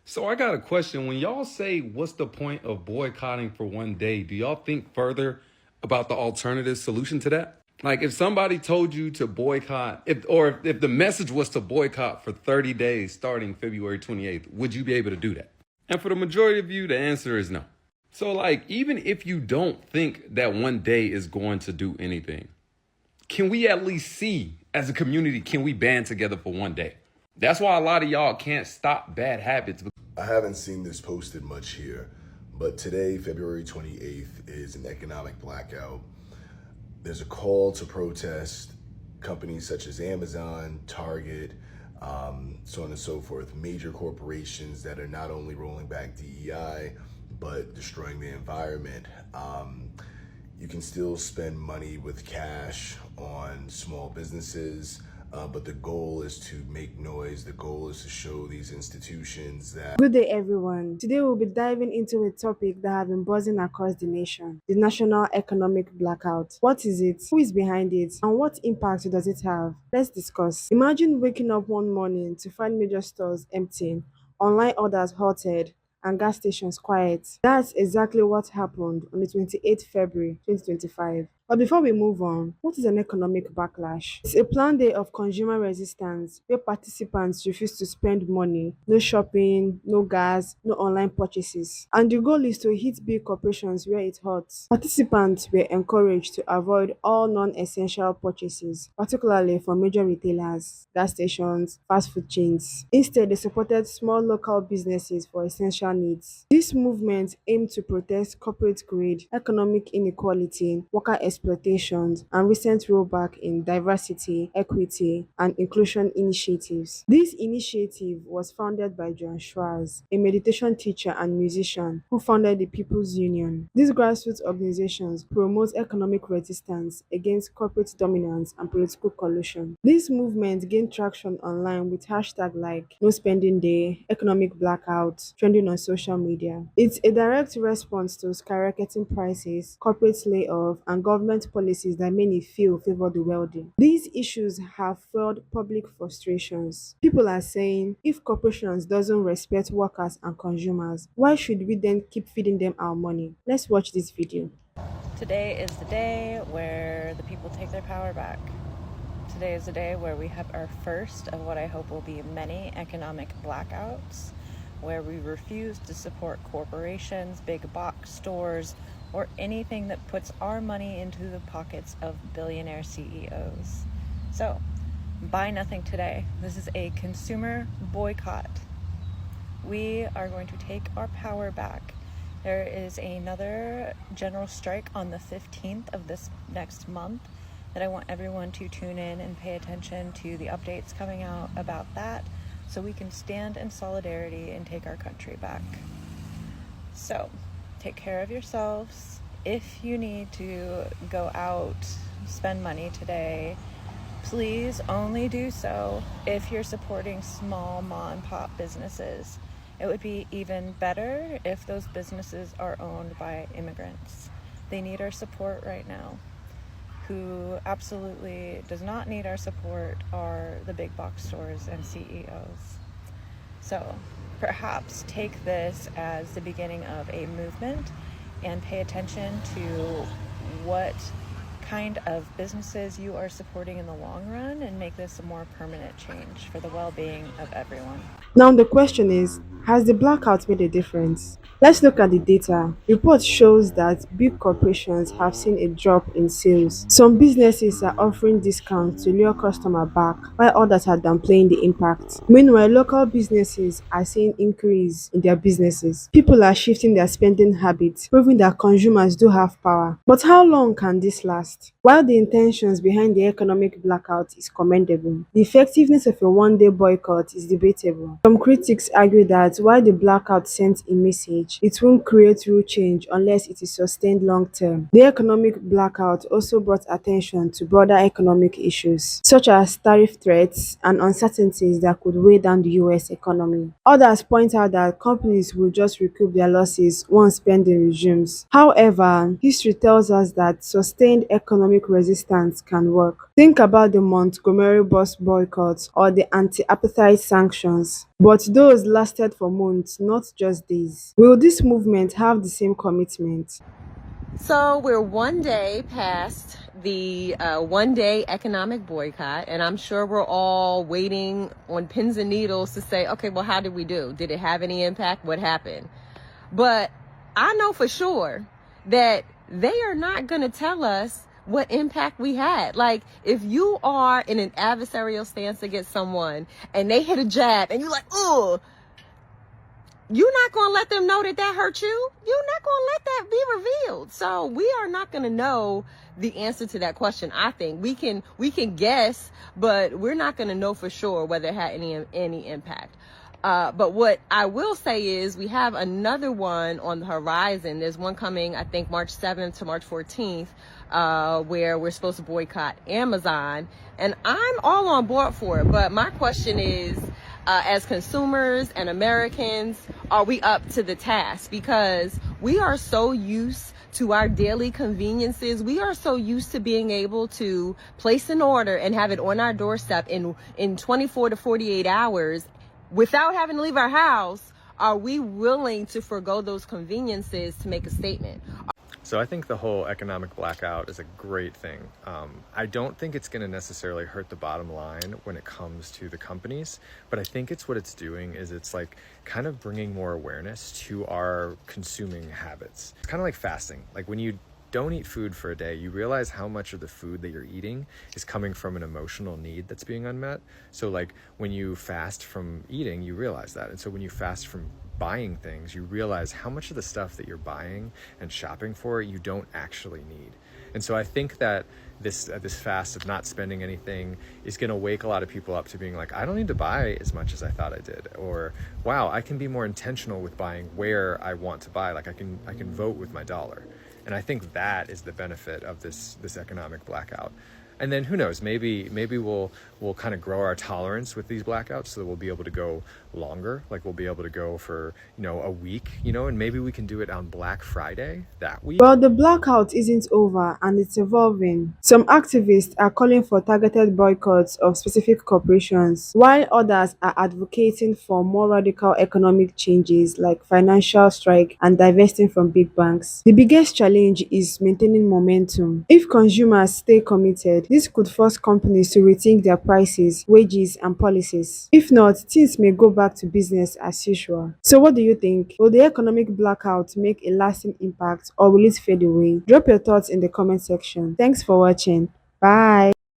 So I got a question. When y'all say what's the point of boycotting for one day, do y'all think further about the alternative solution to that? Like if somebody told you to boycott, if the message was to boycott for 30 days starting February 28th, would you be able to do that? And for the majority of you, the answer is no. So like even if you don't think that one day is going to do anything, can we at least see as a community, can we band together for one day? That's why a lot of y'all can't stop bad habits. I haven't seen this posted much here, but today, February 28th, is an economic blackout. There's a call to protest companies such as Amazon, Target, so on and so forth, major corporations that are not only rolling back DEI, but destroying the environment. You can still spend money with cash on small businesses, but the goal is to make noise. The goal is to show these institutions that. Good day, everyone. Today we'll be diving into a topic that has been buzzing across the nation: the National Economic Blackout. What is it? Who is behind it? And what impact does it have? Let's discuss. Imagine waking up one morning to find major stores empty, online orders halted, and gas stations quiet. That's exactly what happened on the 28th February 2025. But before we move on, what is an economic backlash? It's a planned day of consumer resistance where participants refuse to spend money, no shopping, no gas, no online purchases. And the goal is to hit big corporations where it hurts. Participants were encouraged to avoid all non-essential purchases, particularly for major retailers, gas stations, fast food chains. Instead, they supported small local businesses for essential needs. This movement aimed to protest corporate greed, economic inequality, worker exploitations, and recent rollback in diversity, equity, and inclusion initiatives. This initiative was founded by John Schwartz, a meditation teacher and musician who founded the People's Union. These grassroots organizations promote economic resistance against corporate dominance and political collusion. This movement gained traction online with hashtags like No Spending Day, Economic Blackout, trending on social media. It's a direct response to skyrocketing prices, corporate layoff, and government policies that many feel favor the wealthy. These issues have fueled public frustrations. People are saying, if corporations doesn't respect workers and consumers, why should we then keep feeding them our money? Let's watch this video. Today is the day where the people take their power back. Today is the day where we have our first of what I hope will be many economic blackouts, where we refuse to support corporations, big box stores, or anything that puts our money into the pockets of billionaire CEOs. So, buy nothing today. This is a consumer boycott. We are going to take our power back. There is another general strike on the 15th of this next month that I want everyone to tune in and pay attention to the updates coming out about that so we can stand in solidarity and take our country back. So, take care of yourselves. If you need to go out, spend money today, please only do so if you're supporting small mom and pop businesses. It would be even better if those businesses are owned by immigrants. They need our support right now. Who absolutely does not need our support are the big box stores and CEOs. So perhaps take this as the beginning of a movement and pay attention to what kind of businesses you are supporting in the long run and make this a more permanent change for the well-being of everyone. Now the question is, has the blackout made a difference? Let's look at the data. Report shows that big corporations have seen a drop in sales. Some businesses are offering discounts to lure customers back, while others are downplaying the impact. Meanwhile, local businesses are seeing increase in their businesses. People are shifting their spending habits, proving that consumers do have power. But how long can this last? While the intentions behind the economic blackout is commendable, the effectiveness of a one-day boycott is debatable. Some critics argue that while the blackout sent a message, it won't create real change unless it is sustained long-term. The economic blackout also brought attention to broader economic issues, such as tariff threats and uncertainties that could weigh down the US economy. Others point out that companies will just recoup their losses once spending resumes. However, history tells us that sustained economic resistance can work. Think about the Montgomery bus boycott or the anti-apartheid sanctions. But those lasted for months, not just days. Will this movement have the same commitment? So we're one day past the 1 day economic boycott, and I'm sure we're all waiting on pins and needles to say, okay, well, how did we do? Did it have any impact? What happened? But I know for sure that they are not going to tell us what impact we had. Like, if you are in an adversarial stance against someone and they hit a jab and you're like, oh, you're not going to let them know that that hurt you. You're not going to let that be revealed. So we are not going to know the answer to that question. I think we can guess, but we're not going to know for sure whether it had any impact. But what I will say is we have another one on the horizon. There's one coming, I think, March 7th to March 14th, where we're supposed to boycott Amazon. And I'm all on board for it. But my question is, as consumers and Americans, are we up to the task? Because we are so used to our daily conveniences. We are so used to being able to place an order and have it on our doorstep in 24 to 48 hours without having to leave our house. Are we willing to forego those conveniences to make a statement? So I think the whole economic blackout is a great thing. I don't think it's going to necessarily hurt the bottom line when it comes to the companies, but I think what it's doing is it's like kind of bringing more awareness to our consuming habits. It's kind of like fasting. Like when you don't eat food for a day, you realize how much of the food that you're eating is coming from an emotional need that's being unmet. So like when you fast from eating, you realize that. And so when you fast from buying things, you realize how much of the stuff that you're buying and shopping for you don't actually need. And so I think that this fast of not spending anything is going to wake a lot of people up to being like, I don't need to buy as much as I thought I did, or wow, I can be more intentional with buying where I want to buy. Like I can vote with my dollar. And I think that is the benefit of this economic blackout. And then who knows, maybe we'll kind of grow our tolerance with these blackouts so that we'll be able to go longer. Like we'll be able to go for, a week, and maybe we can do it on Black Friday that week. But the blackout isn't over and it's evolving. Some activists are calling for targeted boycotts of specific corporations, while others are advocating for more radical economic changes like financial strike and divesting from big banks. The biggest challenge is maintaining momentum. If consumers stay committed, this could force companies to rethink their prices, wages, and policies. If not, things may go back to business as usual. So, what do you think? Will the economic blackout make a lasting impact or will it fade away? Drop your thoughts in the comment section. Thanks for watching. Bye.